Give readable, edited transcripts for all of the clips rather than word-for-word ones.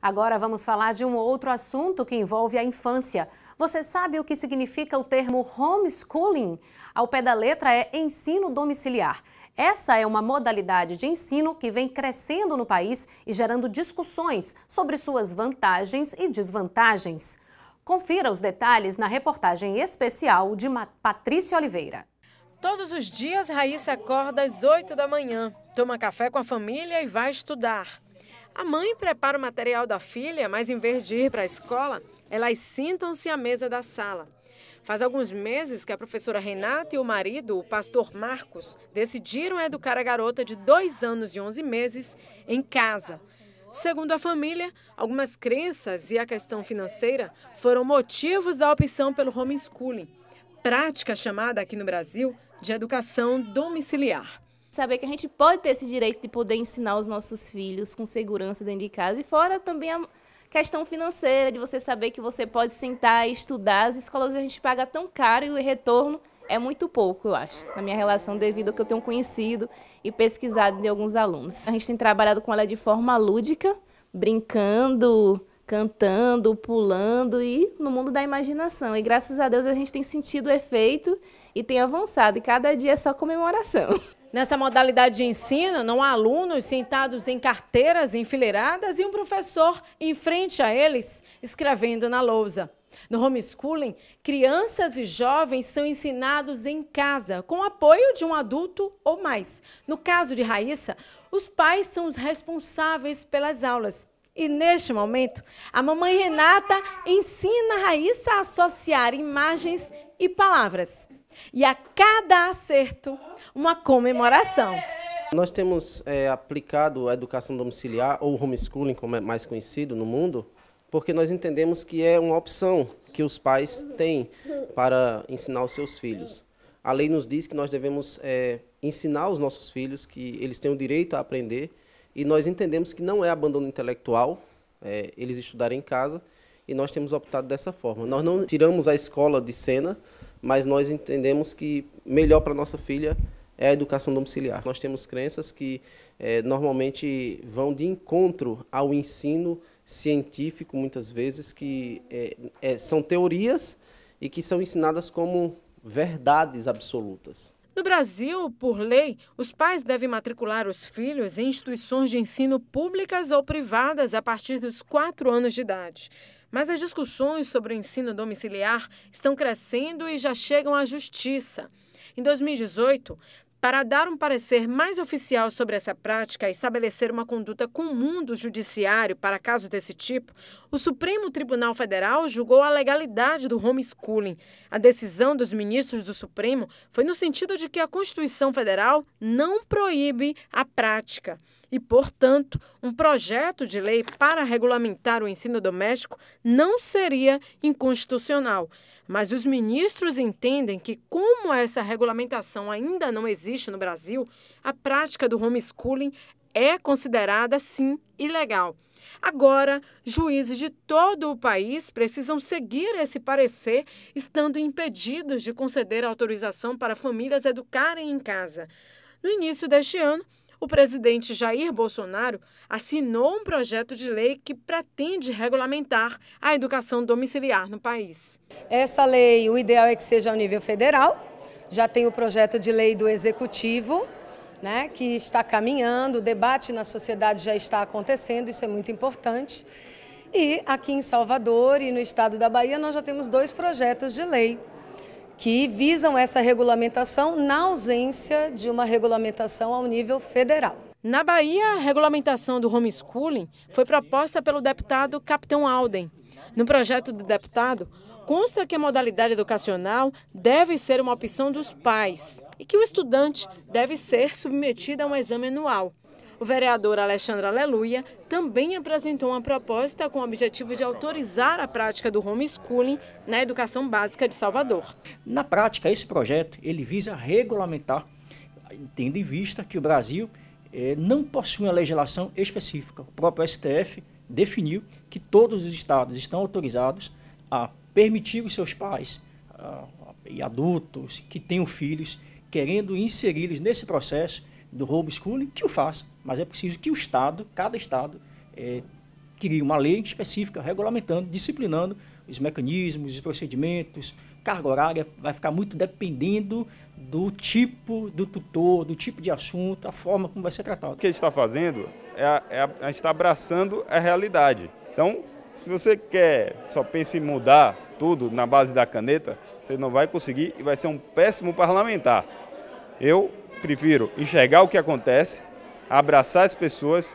Agora vamos falar de um outro assunto que envolve a infância. Você sabe o que significa o termo homeschooling? Ao pé da letra é ensino domiciliar. Essa é uma modalidade de ensino que vem crescendo no país e gerando discussões sobre suas vantagens e desvantagens. Confira os detalhes na reportagem especial de Patrícia Oliveira. Todos os dias, Raíssa acorda às 8 da manhã, toma café com a família e vai estudar. A mãe prepara o material da filha, mas em vez de ir para a escola, elas sentam-se à mesa da sala. Faz alguns meses que a professora Renata e o marido, o pastor Marcos, decidiram educar a garota de 2 anos e 11 meses em casa. Segundo a família, algumas crenças e a questão financeira foram motivos da opção pelo homeschooling, prática chamada aqui no Brasil de educação domiciliar. Saber que a gente pode ter esse direito de poder ensinar os nossos filhos com segurança dentro de casa e fora também a questão financeira, de você saber que você pode sentar e estudar. As escolas a gente paga tão caro e o retorno é muito pouco, eu acho, na minha relação, devido ao que eu tenho conhecido e pesquisado de alguns alunos. A gente tem trabalhado com ela de forma lúdica, brincando, cantando, pulando e no mundo da imaginação. E graças a Deus a gente tem sentido o efeito e tem avançado. E cada dia é só comemoração. Nessa modalidade de ensino, não há alunos sentados em carteiras enfileiradas e um professor em frente a eles, escrevendo na lousa. No homeschooling, crianças e jovens são ensinados em casa, com o apoio de um adulto ou mais. No caso de Raíssa, os pais são os responsáveis pelas aulas. E, neste momento, a mamãe Renata ensina a Raíssa a associar imagens e palavras. E a cada acerto, uma comemoração. Nós temos aplicado a educação domiciliar, ou homeschooling, como é mais conhecido no mundo, porque nós entendemos que é uma opção que os pais têm para ensinar os seus filhos. A lei nos diz que nós devemos ensinar os nossos filhos que eles têm o direito a aprender, e nós entendemos que não é abandono intelectual eles estudarem em casa, e nós temos optado dessa forma. Nós não tiramos a escola de cena, mas nós entendemos que melhor para nossa filha é a educação domiciliar. Nós temos crenças que normalmente vão de encontro ao ensino científico, muitas vezes, que são teorias e que são ensinadas como verdades absolutas. No Brasil, por lei, os pais devem matricular os filhos em instituições de ensino públicas ou privadas a partir dos 4 anos de idade. Mas as discussões sobre o ensino domiciliar estão crescendo e já chegam à justiça. Em 2018, para dar um parecer mais oficial sobre essa prática e estabelecer uma conduta comum do judiciário para casos desse tipo, o Supremo Tribunal Federal julgou a legalidade do homeschooling. A decisão dos ministros do Supremo foi no sentido de que a Constituição Federal não proíbe a prática. E, portanto, um projeto de lei para regulamentar o ensino doméstico não seria inconstitucional. Mas os ministros entendem que, como essa regulamentação ainda não existe no Brasil, a prática do homeschooling é considerada, sim, ilegal. Agora, juízes de todo o país precisam seguir esse parecer, estando impedidos de conceder autorização para famílias educarem em casa. No início deste ano, o presidente Jair Bolsonaro assinou um projeto de lei que pretende regulamentar a educação domiciliar no país. Essa lei, o ideal é que seja ao nível federal. Já tem o projeto de lei do Executivo, né, que está caminhando, o debate na sociedade já está acontecendo, isso é muito importante. E aqui em Salvador e no estado da Bahia nós já temos 2 projetos de lei que visam essa regulamentação na ausência de uma regulamentação ao nível federal. Na Bahia, a regulamentação do homeschooling foi proposta pelo deputado Capitão Alden. No projeto do deputado, consta que a modalidade educacional deve ser uma opção dos pais e que o estudante deve ser submetido a um exame anual. O vereador Alexandre Aleluia também apresentou uma proposta com o objetivo de autorizar a prática do homeschooling na educação básica de Salvador. Na prática, esse projeto ele visa regulamentar, tendo em vista que o Brasil não possui uma legislação específica. O próprio STF definiu que todos os estados estão autorizados a permitir os seus pais e adultos que tenham filhos, querendo inseri-los nesse processo do homeschooling, que o faça, mas é preciso que o Estado, cada Estado, cria uma lei específica, regulamentando, disciplinando os mecanismos, os procedimentos, carga horária, vai ficar muito dependendo do tipo do tutor, do tipo de assunto, a forma como vai ser tratado. O que a gente está fazendo a gente está abraçando a realidade. Então, se você só pensa em mudar tudo na base da caneta, você não vai conseguir e vai ser um péssimo parlamentar. Eu prefiro enxergar o que acontece, abraçar as pessoas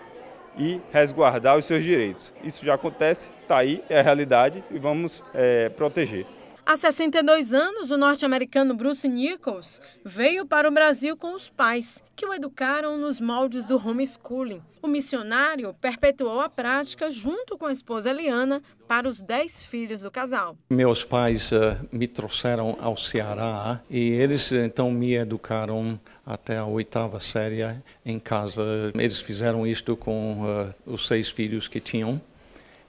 e resguardar os seus direitos. Isso já acontece, está aí, é a realidade e vamos proteger. Há 62 anos, o norte-americano Bruce Nichols veio para o Brasil com os pais, que o educaram nos moldes do homeschooling. O missionário perpetuou a prática junto com a esposa Eliana para os 10 filhos do casal. Meus pais me trouxeram ao Ceará e eles então me educaram até a 8ª série em casa. Eles fizeram isto com os 6 filhos que tinham.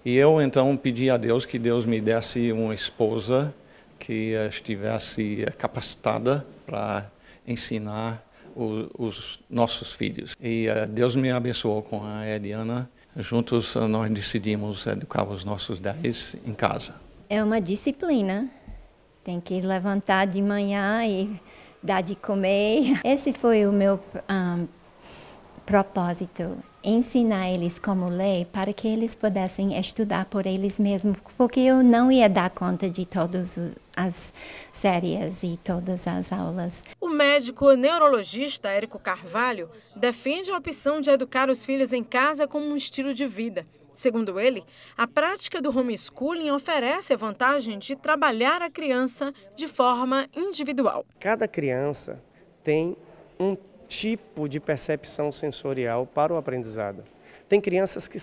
E eu então pedi a Deus que Deus me desse uma esposa que estivesse capacitada para ensinar os nossos filhos. E Deus me abençoou com a Eliana. Juntos nós decidimos educar os nossos 10 em casa. É uma disciplina. Tem que levantar de manhã e dar de comer. Esse foi o meu propósito. Ensinar eles como ler para que eles pudessem estudar por eles mesmos, porque eu não ia dar conta de todas as séries e todas as aulas. O médico neurologista Érico Carvalho defende a opção de educar os filhos em casa como um estilo de vida. Segundo ele, a prática do homeschooling oferece a vantagem de trabalhar a criança de forma individual. Cada criança tem um tipo de percepção sensorial para o aprendizado. Tem crianças que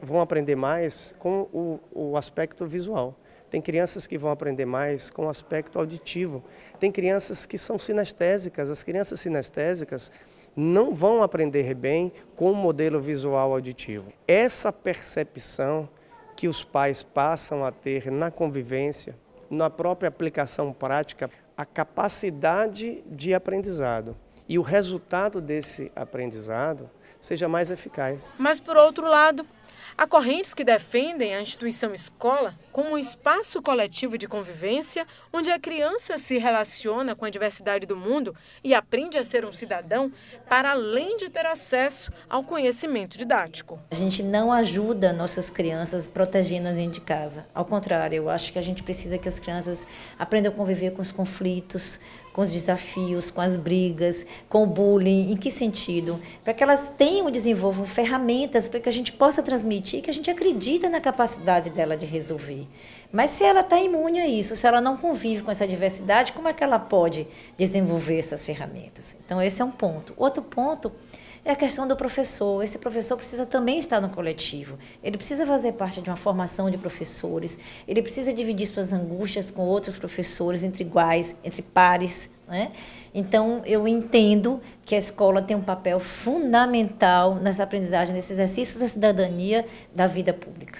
vão aprender mais com o aspecto visual. Tem crianças que vão aprender mais com o aspecto auditivo. Tem crianças que são sinestésicas. As crianças sinestésicas não vão aprender bem com o modelo visual auditivo. Essa percepção que os pais passam a ter na convivência, na própria aplicação prática, a capacidade de aprendizado e o resultado desse aprendizado seja mais eficaz. Mas, por outro lado, há correntes que defendem a instituição escola como um espaço coletivo de convivência onde a criança se relaciona com a diversidade do mundo e aprende a ser um cidadão para além de ter acesso ao conhecimento didático. A gente não ajuda nossas crianças protegendo-as dentro de casa. Ao contrário, eu acho que a gente precisa que as crianças aprendam a conviver com os conflitos, com os desafios, com as brigas, com o bullying. Em que sentido? Para que elas tenham e desenvolvam ferramentas para que a gente possa transmitir que a gente acredita na capacidade dela de resolver. Mas se ela está imune a isso, se ela não convive com essa diversidade, como é que ela pode desenvolver essas ferramentas? Então, esse é um ponto. Outro ponto é a questão do professor. Esse professor precisa também estar no coletivo. Ele precisa fazer parte de uma formação de professores. Ele precisa dividir suas angústias com outros professores, entre iguais, entre pares, né? Então, eu entendo que a escola tem um papel fundamental nessa aprendizagem, nesse exercício da cidadania da vida pública.